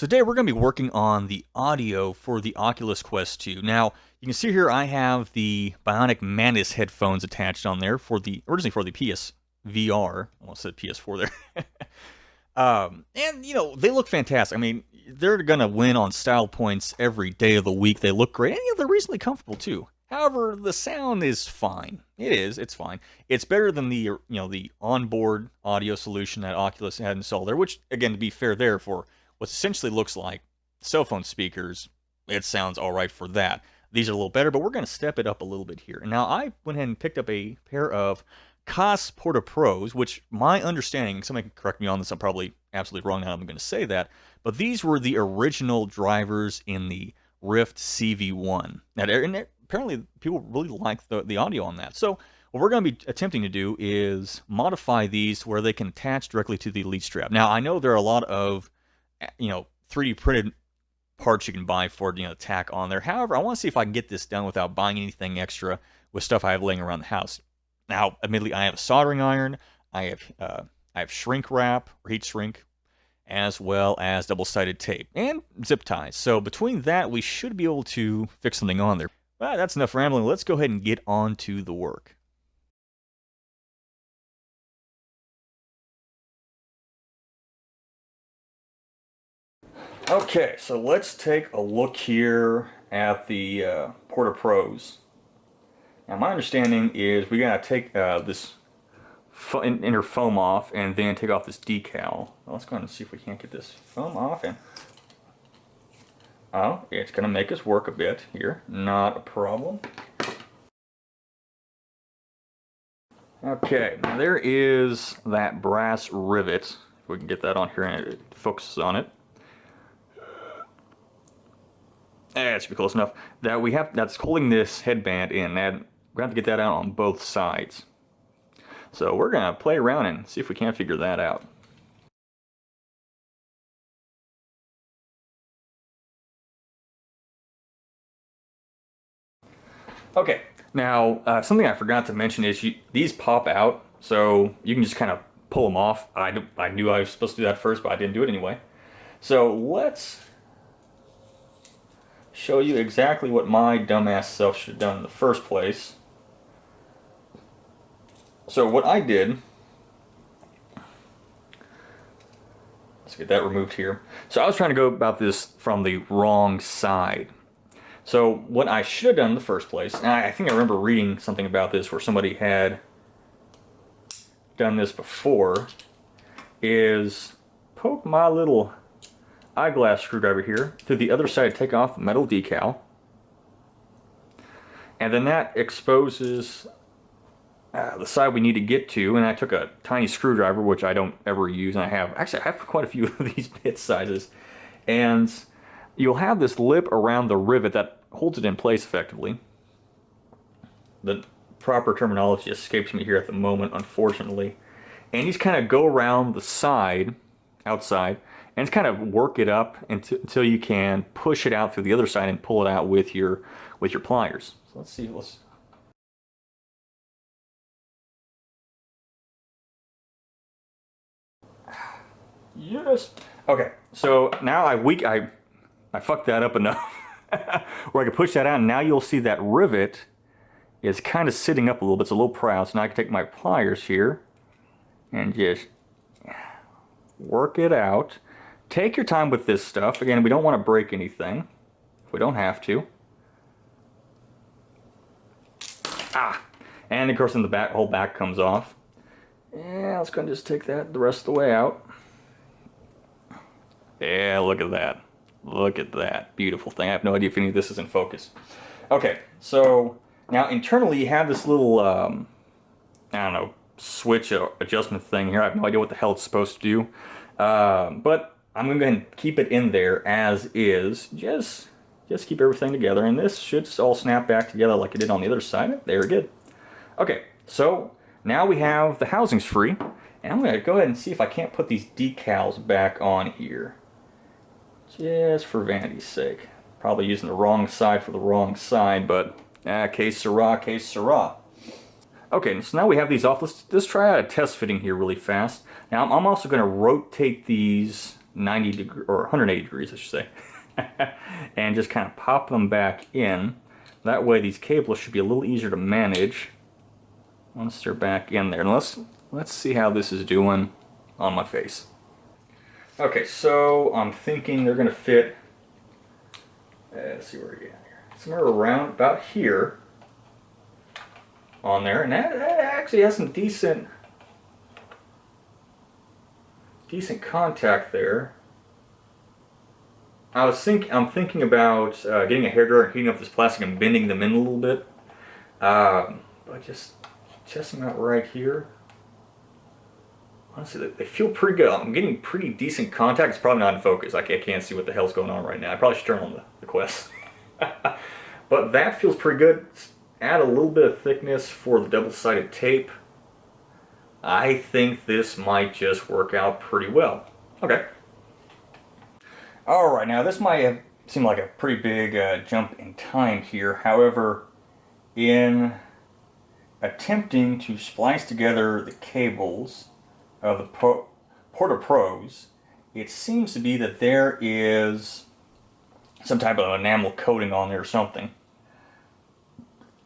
So today we're going to be working on the audio for the Oculus Quest 2. Now, you can see here I have the Bionik Matis headphones attached on there originally for the PSVR. I almost said PS4 there. And, you know, they look fantastic. I mean, they're going to win on style points every day of the week. They look great, and they're reasonably comfortable too. However, the sound is fine. It's fine. It's better than the onboard audio solution that Oculus had installed there, which, again, to be fair there, for what essentially looks like cell phone speakers, it sounds all right for that. These are a little better, but we're going to step it up a little bit here. And now I went ahead and picked up a pair of Koss Porta Pros, which my understanding, somebody can correct me on this, I'm probably absolutely wrong now I'm going to say that, but these were the original drivers in the Rift CV1. Now, and apparently people really like the audio on that. So what we're going to be attempting to do is modify these where they can attach directly to the lead strap. Now, I know there are a lot of 3D printed parts you can buy for tack on there. However, I want to see if I can get this done without buying anything extra with stuff I have laying around the house. Now, admittedly, I have a soldering iron, I have shrink wrap or heat shrink, as well as double-sided tape and zip ties. So between that, we should be able to fix something on there. But that's enough rambling. Let's go ahead and get on to the work. Okay, so let's take a look here at the Porta Pros. Now, my understanding is we gotta take this inner foam off and then take off this decal. Well, let's go ahead and see if we can't get this foam off. And oh, it's gonna make us work a bit here. Not a problem. Okay, now there is that brass rivet. If we can get that on here and it focuses on it. That should be close enough. That's holding this headband in. And we're going to have to get that out on both sides. So we're going to play around and see if we can't figure that out. Okay, now something I forgot to mention is these pop out, so you can just kind of pull them off. I knew I was supposed to do that first, but I didn't do it anyway. So let's show you exactly what my dumbass self should have done in the first place. So what I did, let's get that removed here. So I was trying to go about this from the wrong side. So what I should have done in the first place, and I think I remember reading something about this where somebody had done this before, is poke my little eyeglass screwdriver here through the other side, take off the metal decal, and then that exposes the side we need to get to. And I took a tiny screwdriver, which I don't ever use, and I have quite a few of these bit sizes, and you'll have this lip around the rivet that holds it in place effectively. The proper terminology escapes me here at the moment, unfortunately. And you just kind of go around the side, outside, and just kind of work it up until you can push it out through the other side and pull it out with your pliers. So let's see. Yes. Okay. So now I fucked that up enough where I can push that out, and now you'll see that rivet is kind of sitting up a little bit. It's a little proud. So now I can take my pliers here and just work it out. Take your time with this stuff. Again, we don't want to break anything. We don't have to. And of course, then the whole back comes off. Yeah, let's go and just take that the rest of the way out. Yeah, look at that. Look at that. Beautiful thing. I have no idea if any of this is in focus. Okay, so now internally you have this little, I don't know, switch adjustment thing here. I have no idea what the hell it's supposed to do. But I'm going to go ahead and keep it in there as is. Just keep everything together. And this should all snap back together like it did on the other side. Very good. Okay, so now we have the housings free. And I'm going to go ahead and see if I can't put these decals back on here. Just for vanity's sake. Probably using the wrong side for the wrong side, but que sera, que sera. Okay, so now we have these off. Let's try out a test fitting here really fast. Now I'm also going to rotate these 90 degrees, or 180 degrees, I should say, and just kind of pop them back in. That way these cables should be a little easier to manage once they're back in there. And let's see how this is doing on my face. Okay, so I'm thinking they're going to fit, let's see where we're at here, somewhere around about here on there, and that actually has some decent contact there. I'm thinking about getting a hairdryer and heating up this plastic and bending them in a little bit, but just testing them out right here. Honestly, they feel pretty good. I'm getting pretty decent contact. It's probably not in focus. I can't see what the hell's going on right now. I probably should turn on the Quest. But that feels pretty good. Add a little bit of thickness for the double-sided tape. I think this might just work out pretty well. Okay. Alright, now this might have seemed like a pretty big jump in time here. However, in attempting to splice together the cables of the Porta Pros, it seems to be that there is some type of enamel coating on there or something,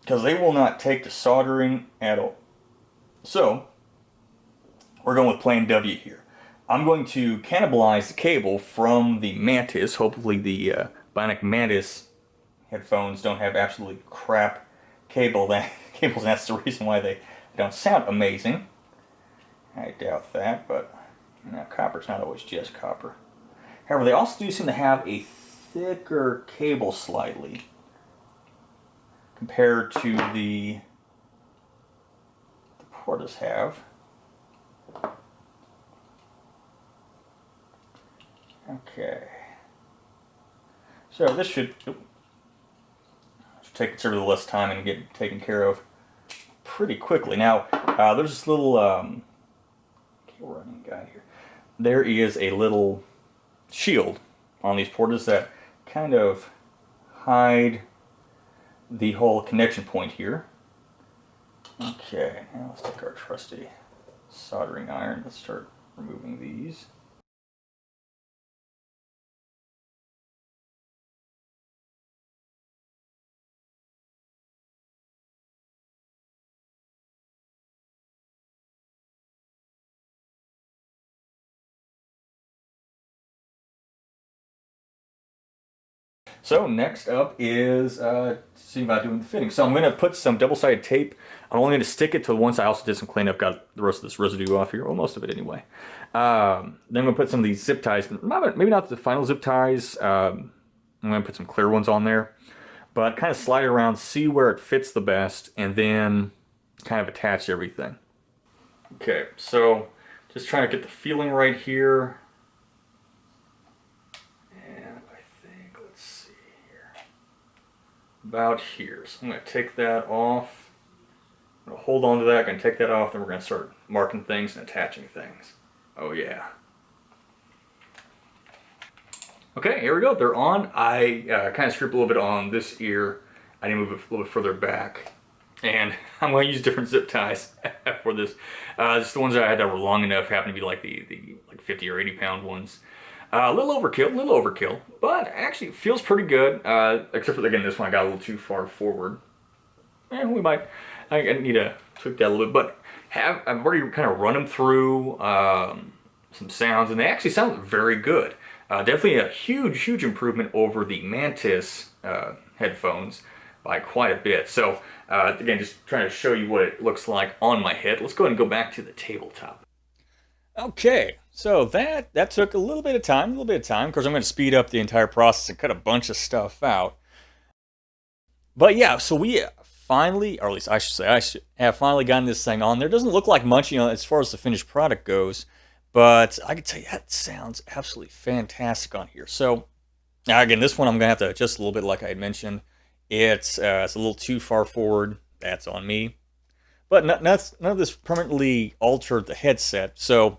because they will not take to soldering at all. So we're going with plan W here. I'm going to cannibalize the cable from the Matis. Hopefully the Bionik Matis headphones don't have absolutely crap cables, and that's the reason why they don't sound amazing. I doubt that, but copper's not always just copper. However, they also do seem to have a thicker cable slightly compared to the Portas have. Okay. So this should take considerably less time and get taken care of pretty quickly. Now, there's this little cable running guide here. There is a little shield on these Portas that kind of hide the whole connection point here. Okay, now let's take our trusty soldering iron. Let's start removing these. So next up is seeing about doing the fitting. So I'm going to put some double-sided tape. I'm only going to stick it to the ones I also did some cleanup, got the rest of this residue off here, well, most of it anyway. Then I'm going to put some of these zip ties, maybe not the final zip ties. I'm going to put some clear ones on there, but kind of slide it around, see where it fits the best, and then kind of attach everything. Okay, so just trying to get the feeling right here. About here. So I'm going to take that off. I'm going to hold on to that. I'm going to take that off. Then we're going to start marking things and attaching things. Oh yeah. Okay, here we go. They're on. I kind of screwed a little bit on this ear. I need to move it a little bit further back. And I'm going to use different zip ties for this. Just the ones that I had that were long enough happen to be like the like 50 or 80 pound ones. A little overkill, but actually it feels pretty good, except for, again, this one I got a little too far forward. And I need to tweak that a little bit, but I've already kind of run them through some sounds, and they actually sound very good. Definitely a huge improvement over the Mantis headphones by quite a bit. So again, just trying to show you what it looks like on my head. Let's go ahead and go back to the tabletop. Okay, so that took a little bit of time, because I'm going to speed up the entire process and cut a bunch of stuff out. But yeah, so we finally, or at least I should say, I have finally gotten this thing on there. It doesn't look like much, as far as the finished product goes, but I can tell you that sounds absolutely fantastic on here. So now again, this one I'm going to have to adjust a little bit, like I had mentioned. It's a little too far forward. That's on me. But none of this permanently altered the headset. So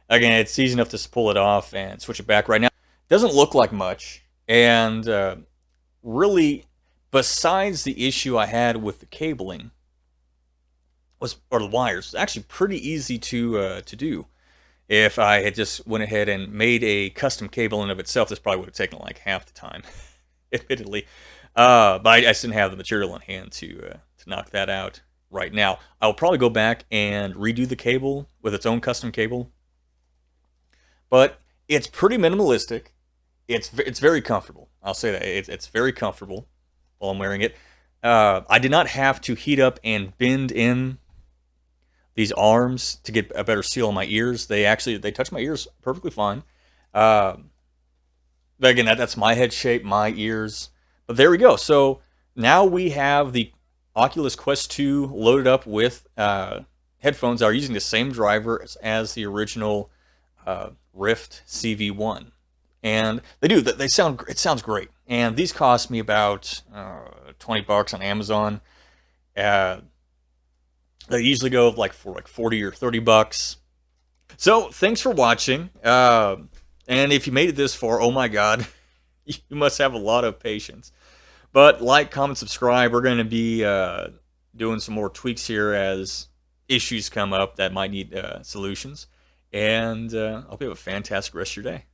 again, it's easy enough to pull it off and switch it back right now. It doesn't look like much. And really, besides the issue I had with the cabling, or the wires, it's actually pretty easy to do. If I had just went ahead and made a custom cable in of itself, this probably would have taken like half the time, admittedly. But I just didn't have the material in hand to knock that out right now. I'll probably go back and redo the cable with its own custom cable. But it's pretty minimalistic. It's very comfortable. I'll say that it's very comfortable while I'm wearing it. I did not have to heat up and bend in these arms to get a better seal on my ears. They touch my ears perfectly fine. But again, that's my head shape, my ears. But there we go. So now we have the Oculus Quest 2 loaded up with headphones that are using the same driver as the original Rift CV1. And it sounds great. And these cost me about $20 on Amazon. They usually go for like 40 or 30 bucks. So thanks for watching. And if you made it this far, oh my God, you must have a lot of patience. But like, comment, subscribe. We're going to be doing some more tweaks here as issues come up that might need solutions. And I hope you have a fantastic rest of your day.